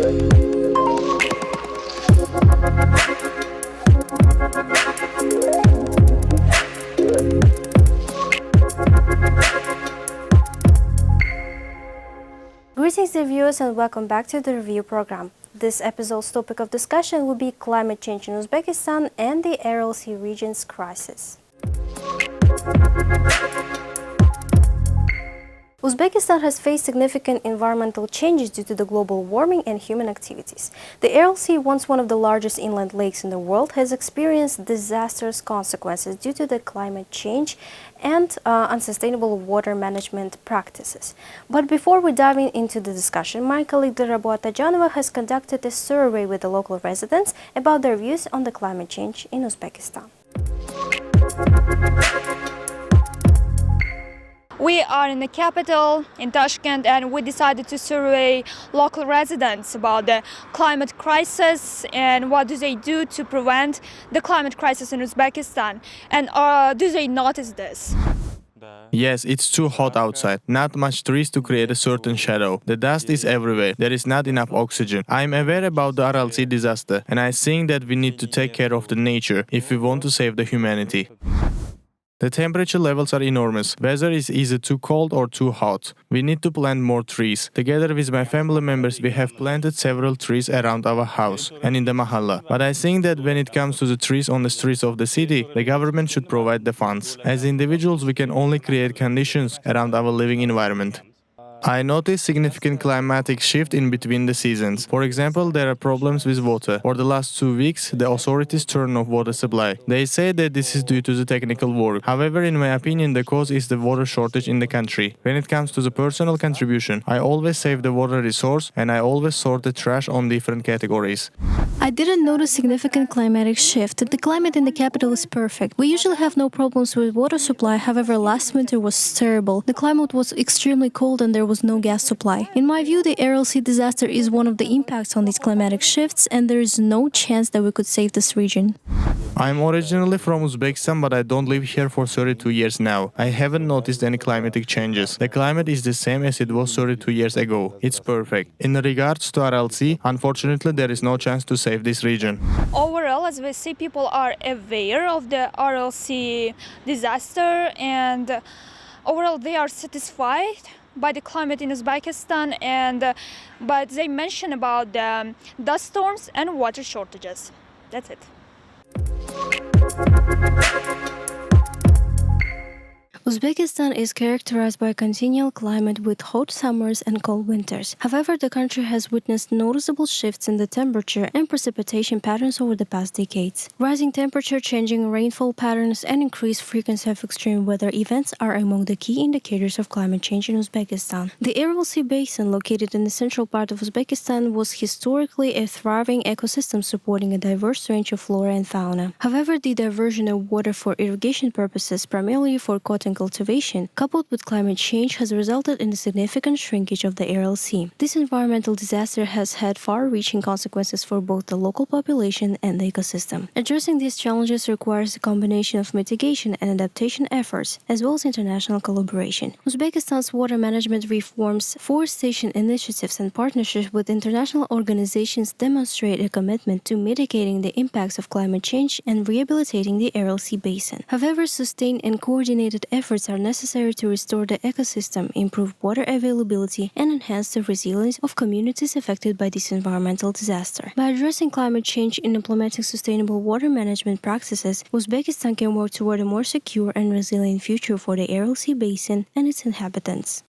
Greetings dear viewers and welcome back to the review program. This episode's topic of discussion will be climate change in Uzbekistan and the Aral Sea region's crisis. Uzbekistan has faced significant environmental changes due to the global warming and human activities. The Aral Sea, once one of the largest inland lakes in the world, has experienced disastrous consequences due to the climate change and unsustainable water management practices. But before we dive into the discussion, my colleague Darabu Atajanova has conducted a survey with the local residents about their views on the climate change in Uzbekistan. We are in the capital, in Tashkent, and we decided to survey local residents about the climate crisis and what do they do to prevent the climate crisis in Uzbekistan. And do they notice this? Yes, it's too hot outside. Not much trees to create a certain shadow. The dust is everywhere. There is not enough oxygen. I'm aware about the Aral Sea disaster, and I think that we need to take care of the nature if we want to save the humanity. The temperature levels are enormous. Weather is either too cold or too hot. We need to plant more trees. Together with my family members, we have planted several trees around our house and in the mahalla. But I think that when it comes to the trees on the streets of the city, the government should provide the funds. As individuals, we can only create conditions around our living environment. I noticed significant climatic shift in between the seasons. For example, there are problems with water. For the last 2 weeks, the authorities turned off water supply. They say that this is due to the technical work. However, in my opinion, the cause is the water shortage in the country. When it comes to the personal contribution, I always save the water resource and I always sort the trash on different categories. I didn't notice significant climatic shift. The climate in the capital is perfect. We usually have no problems with water supply, however last winter was terrible. The climate was extremely cold and there was no gas supply. In my view, the Aral Sea disaster is one of the impacts on these climatic shifts and there is no chance that we could save this region. I'm originally from Uzbekistan, but I don't live here for 32 years now. I haven't noticed any climatic changes. The climate is the same as it was 32 years ago. It's perfect. In regards to Aral Sea, unfortunately there is no chance to save this region. Overall, as we see, people are aware of the Aral Sea disaster and overall they are satisfied by the climate in Uzbekistan, but they mention about the dust storms and water shortages. That's it. Uzbekistan is characterized by a continual climate with hot summers and cold winters. However, the country has witnessed noticeable shifts in the temperature and precipitation patterns over the past decades. Rising temperature, changing rainfall patterns, and increased frequency of extreme weather events are among the key indicators of climate change in Uzbekistan. The Aral Sea Basin, located in the central part of Uzbekistan, was historically a thriving ecosystem supporting a diverse range of flora and fauna. However, the diversion of water for irrigation purposes, primarily for cotton cultivation, coupled with climate change, has resulted in a significant shrinkage of the Aral Sea. This environmental disaster has had far-reaching consequences for both the local population and the ecosystem. Addressing these challenges requires a combination of mitigation and adaptation efforts, as well as international collaboration. Uzbekistan's water management reforms, forestation initiatives, and partnerships with international organizations demonstrate a commitment to mitigating the impacts of climate change and rehabilitating the Aral Sea Basin. However, sustained and coordinated efforts are necessary to restore the ecosystem, improve water availability, and enhance the resilience of communities affected by this environmental disaster. By addressing climate change and implementing sustainable water management practices, Uzbekistan can work toward a more secure and resilient future for the Aral Sea Basin and its inhabitants.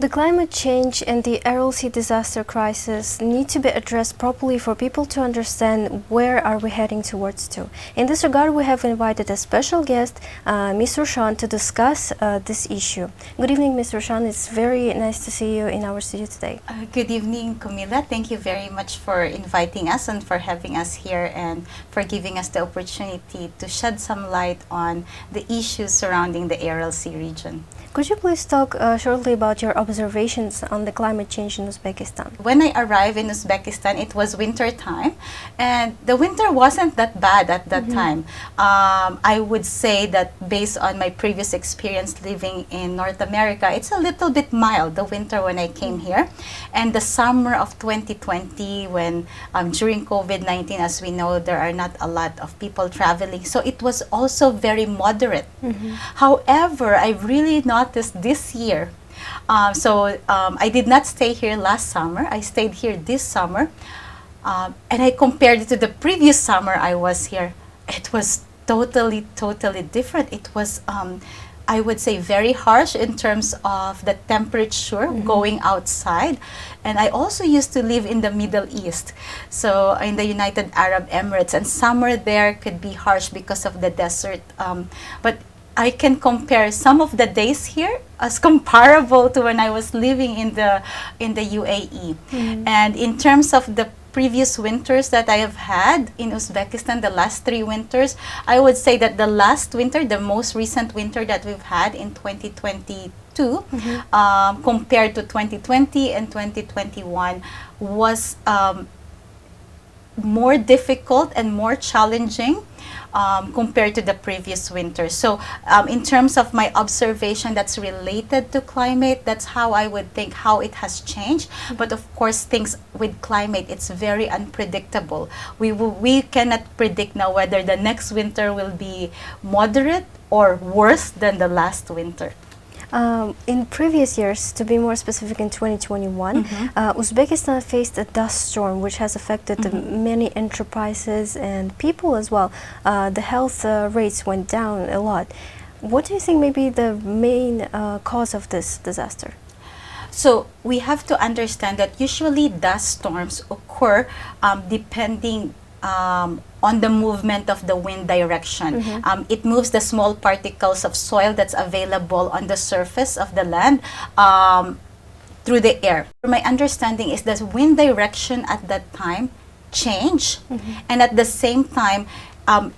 The climate change and the Aral Sea disaster crisis need to be addressed properly for people to understand where are we heading towards to. In this regard, we have invited a special guest, Ms. Rushan, to discuss this issue. Good evening, Ms. Rushan. It's very nice to see you in our studio today. Good evening, Camila. Thank you very much for inviting us and for having us here and for giving us the opportunity to shed some light on the issues surrounding the Aral Sea region. Could you please talk shortly about your observations on the climate change in Uzbekistan? When I arrived in Uzbekistan, it was winter time, and the winter wasn't that bad at that time. I would say that based on my previous experience living in North America, it's a little bit mild, the winter when I came here. And the summer of 2020, when during COVID-19, as we know, there are not a lot of people traveling, so it was also very moderate. However, I really noticed this year, I did not stay here last summer. I stayed here this summer, and I compared it to the previous summer I was here. It was totally different. It was, I would say, very harsh in terms of the temperature going outside. And I also used to live in the Middle East, so in the United Arab Emirates, and summer there could be harsh because of the desert. But I can compare some of the days here as comparable to when I was living in the UAE. And in terms of the previous winters that I have had in Uzbekistan, the last 3 winters, I would say that the last winter, the most recent winter that we've had in 2022, compared to 2020 and 2021, was more difficult and more challenging compared to the previous winter. So in terms of my observation that's related to climate, that's how I would think how it has changed. But of course, things with climate, it's very unpredictable. We cannot predict now whether the next winter will be moderate or worse than the last winter. In previous years, to be more specific, in 2021, Uzbekistan faced a dust storm which has affected many enterprises and people as well. The health rates went down a lot. What do you think may be the main cause of this disaster? So we have to understand that usually dust storms occur depending on the movement of the wind direction. It moves the small particles of soil that's available on the surface of the land through the air. My understanding is that wind direction at that time changed, and at the same time,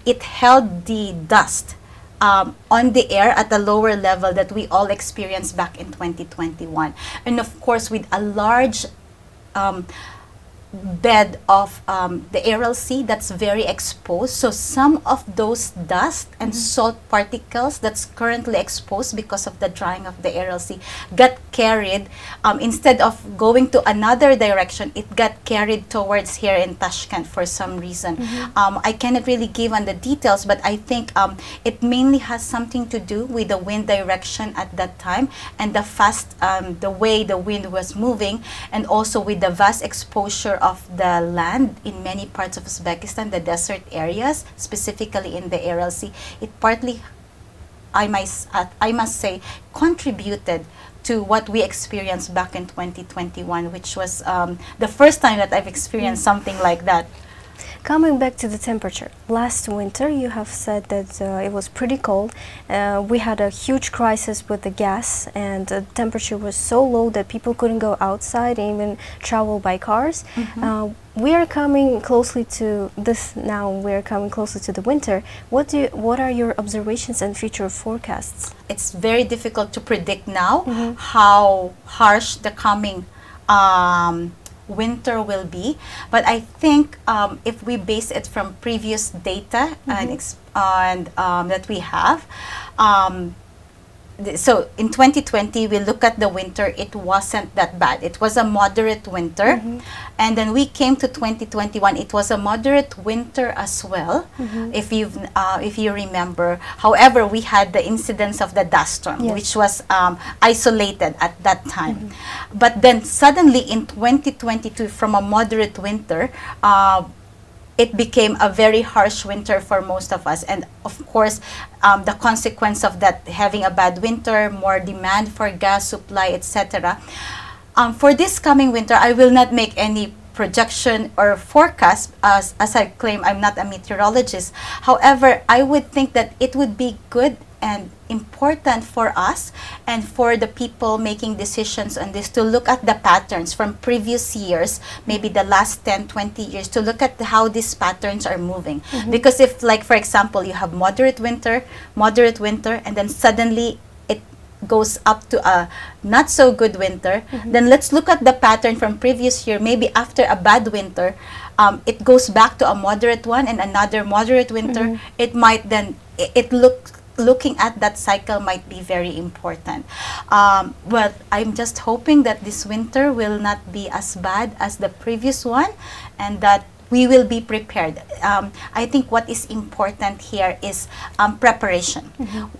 it held the dust on the air at a lower level that we all experienced back in 2021. And of course, with a large bed of the Aral Sea that's very exposed. So some of those dust and salt particles that's currently exposed because of the drying of the Aral Sea got carried, instead of going to another direction, it got carried towards here in Tashkent for some reason. I cannot really give on the details, but I think it mainly has something to do with the wind direction at that time and the way the wind was moving, and also with the vast exposure of the land in many parts of Uzbekistan, the desert areas, specifically in the Aral Sea. It partly, I must say, contributed to what we experienced back in 2021, which was the first time that I've experienced something like that. Coming back to the temperature, last winter you have said that it was pretty cold. We had a huge crisis with the gas, and the temperature was so low that people couldn't go outside and even travel by cars. We are coming closely to this now. We are coming closer to the winter. What are your observations and future forecasts? It's very difficult to predict now how harsh the coming winter will be, but I think if we base it from previous data and that we have, so in 2020 we look at the winter, it wasn't that bad. It was a moderate winter, and then we came to 2021. It was a moderate winter as well, if you remember. However, we had the incidence of the dust storm, which was isolated at that time. But then suddenly in 2022, from a moderate winter, it became a very harsh winter for most of us. And of course, the consequence of that, having a bad winter, more demand for gas supply, etc. For this coming winter, I will not make any projection or forecast, as I claim I'm not a meteorologist. However, I would think that it would be good and important for us and for the people making decisions on this to look at the patterns from previous years, maybe the last 10, 20 years, to look at how these patterns are moving. Because if, like, for example, you have moderate winter, and then suddenly goes up to a not so good winter, then let's look at the pattern from previous year. Maybe after a bad winter, it goes back to a moderate one and another moderate winter. It might then, looking at that cycle might be very important. But I'm just hoping that this winter will not be as bad as the previous one, and that we will be prepared. I think what is important here is preparation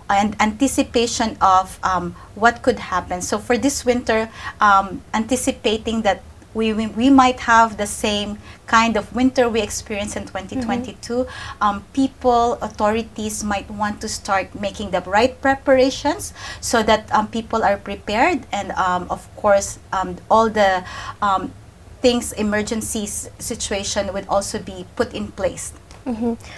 and anticipation of what could happen. So for this winter, anticipating that we might have the same kind of winter we experienced in 2022. People, authorities might want to start making the right preparations so that people are prepared, and of course all the things, emergencies situation would also be put in place.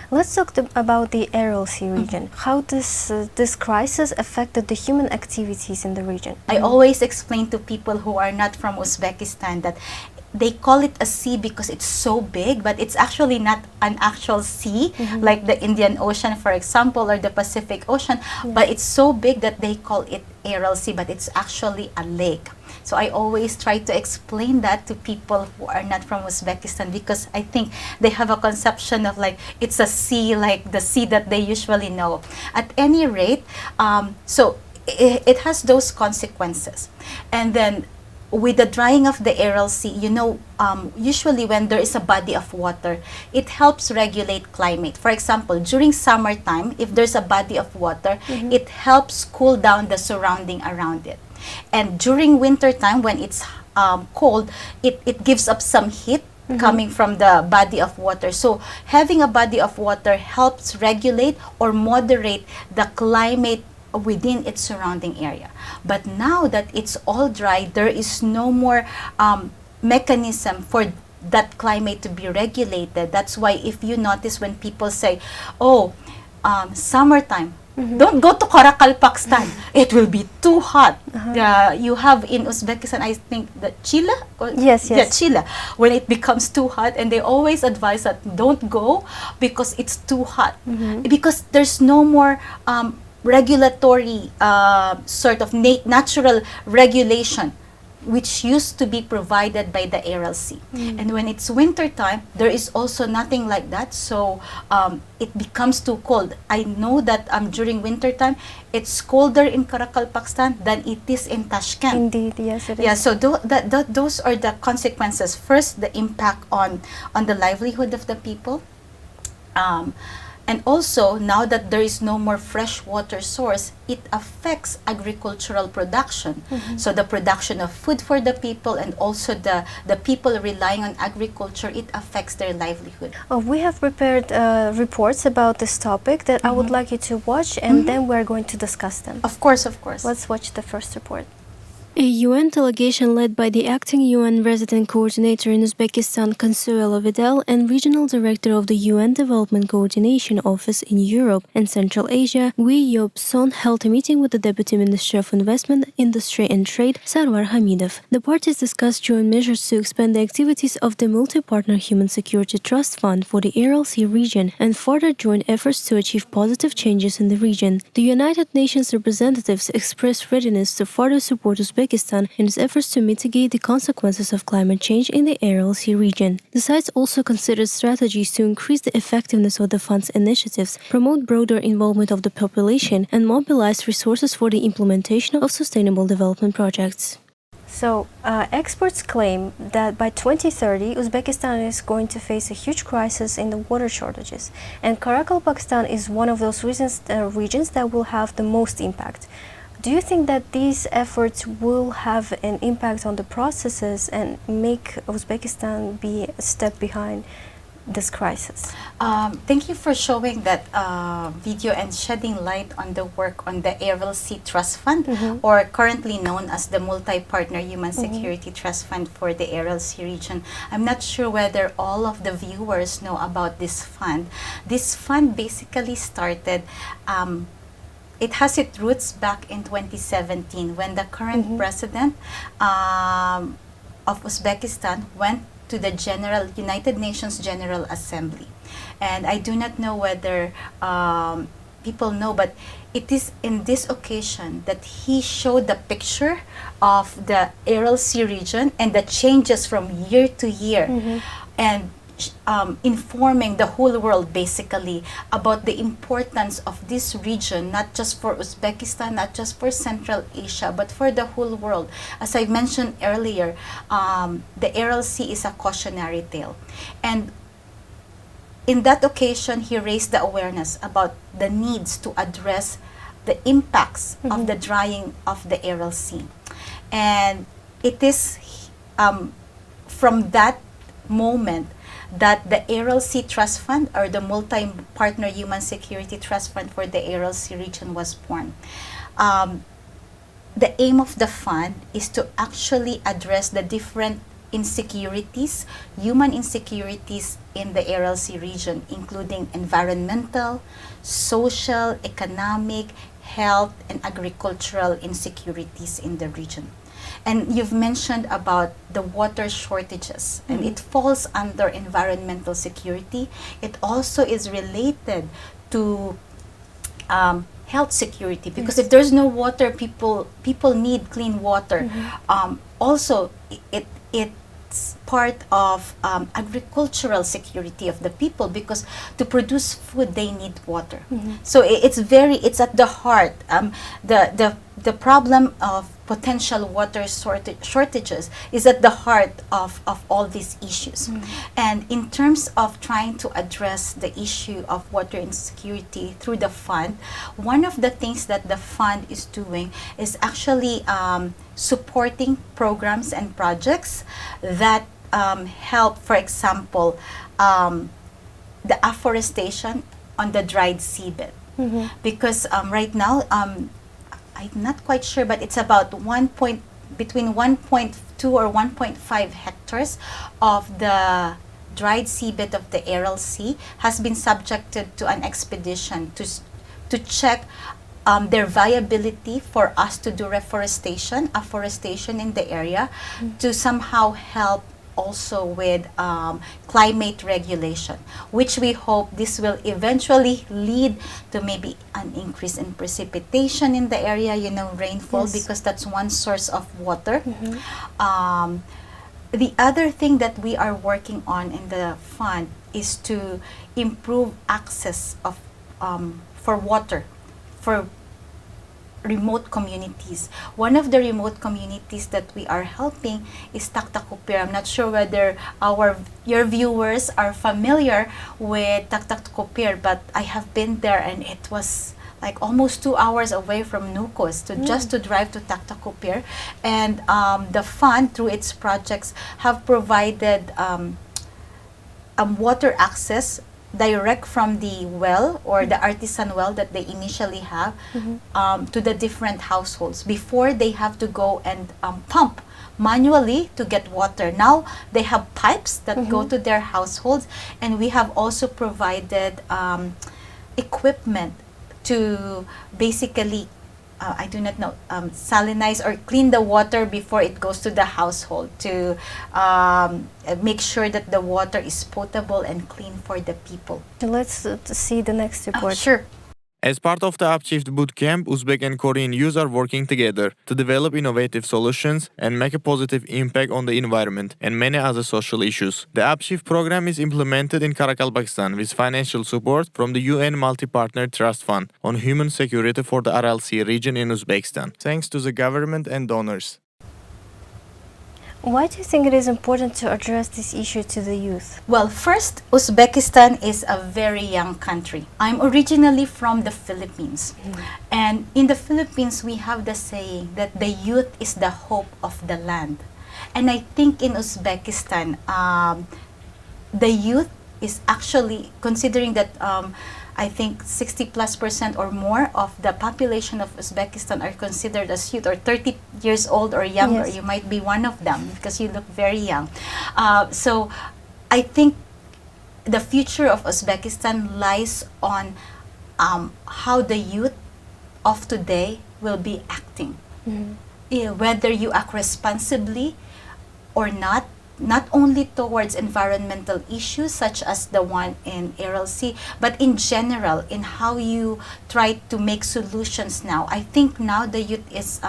Let's talk about the Aral Sea region. How does this crisis affected the human activities in the region? I always explain to people who are not from Uzbekistan that they call it a sea because it's so big, but it's actually not an actual sea like the Indian Ocean, for example, or the Pacific Ocean, but it's so big that they call it Aral Sea, but it's actually a lake. So I always try to explain that to people who are not from Uzbekistan, because I think they have a conception of like it's a sea, like the sea that they usually know. At any rate, so it has those consequences. And then with the drying of the Aral Sea, you know, usually when there is a body of water, it helps regulate climate. For example, during summertime, if there's a body of water, it helps cool down the surrounding around it. And during winter time, when it's cold, it gives up some heat coming from the body of water. So having a body of water helps regulate or moderate the climate within its surrounding area. But now that it's all dry, there is no more mechanism for that climate to be regulated. That's why if you notice when people say, oh, summertime, don't go to Karakal, Pakistan. It will be too hot. You have in Uzbekistan, I think, the Chile? Yes. Yeah, Chile, when it becomes too hot. And they always advise that don't go because it's too hot. Because there's no more regulatory sort of natural regulation which used to be provided by the Aral Sea. And when it's winter time, there is also nothing like that. So it becomes too cold. I know that during winter time, it's colder in Karakal, Pakistan than it is in Tashkent. Indeed, yes, it is. Yeah, so those are the consequences. First, the impact on the livelihood of the people. And also, now that there is no more fresh water source, it affects agricultural production. So the production of food for the people, and also the people relying on agriculture, it affects their livelihood. We have prepared reports about this topic that I would like you to watch, and then we're going to discuss them. Of course, of course. Let's watch the first report. A UN delegation led by the acting UN resident coordinator in Uzbekistan, Consuelo Vidal, and regional director of the UN Development Coordination Office in Europe and Central Asia, Gui Yob Son, held a meeting with the Deputy Minister of Investment, Industry and Trade, Sarwar Hamidov. The parties discussed joint measures to expand the activities of the multi-partner Human Security Trust Fund for the Aral Sea region and further joint efforts to achieve positive changes in the region. The United Nations representatives expressed readiness to further support Uzbekistan in its efforts to mitigate the consequences of climate change in the Aral Sea region. The sides also considered strategies to increase the effectiveness of the fund's initiatives, promote broader involvement of the population, and mobilize resources for the implementation of sustainable development projects. So, experts claim that by 2030, Uzbekistan is going to face a huge crisis in the water shortages, and Karakal, Pakistan is one of those regions that will have the most impact. Do you think that these efforts will have an impact on the processes and make Uzbekistan be a step behind this crisis? Thank you for showing that video and shedding light on the work on the Aral Sea Trust Fund, or currently known as the Multi-Partner Human Security Trust Fund for the Aral Sea region. I'm not sure whether all of the viewers know about this fund. This fund basically started it has its roots back in 2017 when the current president of Uzbekistan went to the United Nations General Assembly. And I do not know whether people know, but it is in this occasion that he showed the picture of the Aral Sea region and the changes from year to year, and informing the whole world basically about the importance of this region, not just for Uzbekistan, not just for Central Asia, but for the whole world. As I mentioned earlier, the Aral Sea is a cautionary tale. And in that occasion, he raised the awareness about the needs to address the impacts of the drying of the Aral Sea. And it is from that moment that the Aral Sea Trust Fund, or the Multi-Partner Human Security Trust Fund for the Aral Sea region, was born. The aim of the fund is to actually address the different insecurities, human insecurities in the Aral Sea region, including environmental, social, economic, health, and agricultural insecurities in the region. And you've mentioned about the water shortages, and it falls under environmental security. It also is related to health security, because if there's no water, people need clean water. Also, it's part of agricultural security of the people, because to produce food they need water. So it's at the heart. The problem of potential water shortages is at the heart of all these issues. And in terms of trying to address the issue of water insecurity through the fund, one of the things that the fund is doing is actually supporting programs and projects that help, for example, the afforestation on the dried seabed. Because right now, I'm not quite sure, but it's about between 1.2 or 1.5 hectares of the dried seabed of the Aral Sea has been subjected to an expedition to check their viability for us to do afforestation in the area, to somehow help also with climate regulation, which we hope this will eventually lead to maybe an increase in precipitation in the area, rainfall, because that's one source of water. The other thing that we are working on in the fund is to improve access of for water for remote communities. One of the remote communities that we are helping is Taktakupir. I'm not sure whether your viewers are familiar with Taktakupir, but I have been there, and it was like almost 2 hours away from Nukos just to drive to Taktakupir. And the fund, through its projects, have provided water access direct from the well, or the artisan well that they initially have, to the different households before they have to go and pump manually to get water. Now they have pipes that go to their households, and we have also provided equipment to basically I do not know, salinize or clean the water before it goes to the household, to make sure that the water is potable and clean for the people. Let's see the next report. Sure. As part of the HalfShift bootcamp, Uzbek and Korean youth are working together to develop innovative solutions and make a positive impact on the environment and many other social issues. The HalfShift program is implemented in Karakalpakstan with financial support from the UN Multi-Partner Trust Fund on Human Security for the Aral Sea region in Uzbekistan, thanks to the government and donors. Why do you think it is important to address this issue to the youth? Well, first, Uzbekistan is a very young country. I'm originally from the Philippines. And in the Philippines, we have the saying that the youth is the hope of the land. And I think in Uzbekistan, the youth is actually, considering that I think 60+% or more of the population of Uzbekistan are considered as youth, or 30 years old or younger. Yes. You might be one of them because you look very young. So I think the future of Uzbekistan lies on how the youth of today will be acting. Whether you act responsibly or not, not only towards environmental issues such as the one in Aral Sea, but in general in how you try to make solutions now. I think now the youth is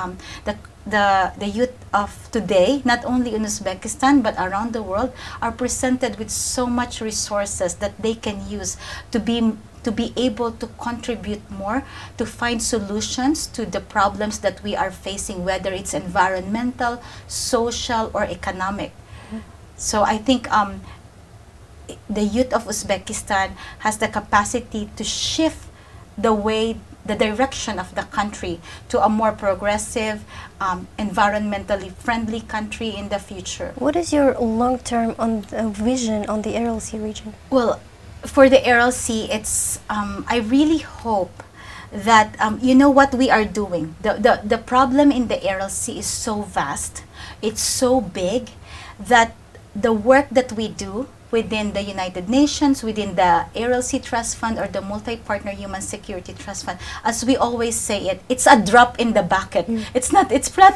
the youth of today, not only in Uzbekistan but around the world, are presented with so much resources that they can use to be able to contribute more, to find solutions to the problems that we are facing, whether it's environmental, social, or economic. So I think the youth of Uzbekistan has the capacity to shift the direction of the country to a more progressive, environmentally friendly country in the future. What is your long-term vision on the Aral Sea region? Well, for the Aral Sea, it's I really hope that you know what we are doing. The problem in the Aral Sea is so vast, it's so big, that the work that we do within the United Nations, within the Aral Sea Trust Fund or the Multi-Partner Human Security Trust Fund, as we always say it's a drop in the bucket. It's not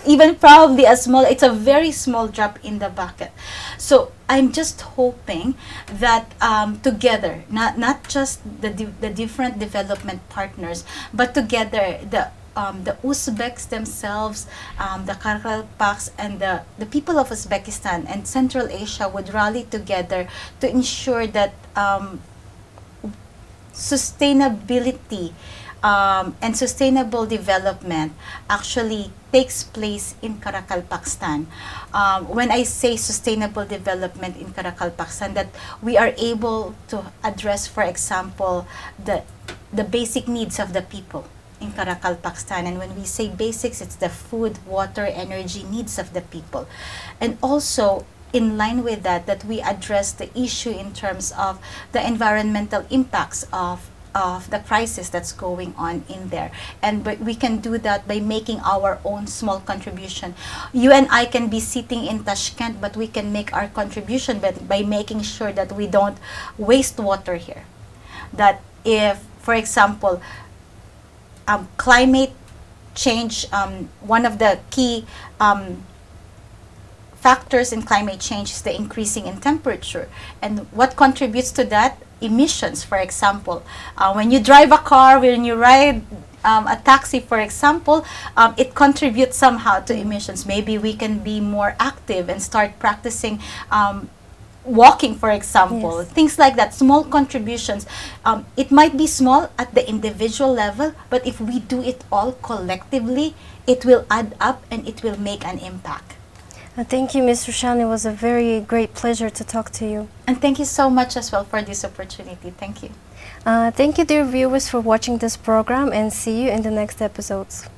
even probably a small, it's a very small drop in the bucket. So I'm just hoping that together, not just the different development partners, but together the Uzbeks themselves, the Karkalpaks, and the people of Uzbekistan and Central Asia would rally together to ensure that sustainability and sustainable development actually takes place in Karakalpakstan. When I say sustainable development in Karakalpakstan, that we are able to address, for example, the basic needs of the people in Karakalpakstan. And when we say basics, it's the food, water, energy needs of the people. And also, in line with that we address the issue in terms of the environmental impacts of the crisis that's going on in there. And we can do that by making our own small contribution. You and I can be sitting in Tashkent, but we can make our contribution by making sure that we don't waste water here. That if, for example, climate change, one of the key factors in climate change is the increasing in temperature. And what contributes to that? Emissions, for example. When you drive a car, when you ride a taxi, for example, it contributes somehow to emissions. Maybe we can be more active and start practicing walking, for example. Yes. Things like that, small contributions. It might be small at the individual level, but if we do it all collectively, it will add up and it will make an impact. Thank you, Ms. Rushan. It was a very great pleasure to talk to you. And thank you so much as well for this opportunity. Thank you. Thank you, dear viewers, for watching this program, and see you in the next episodes.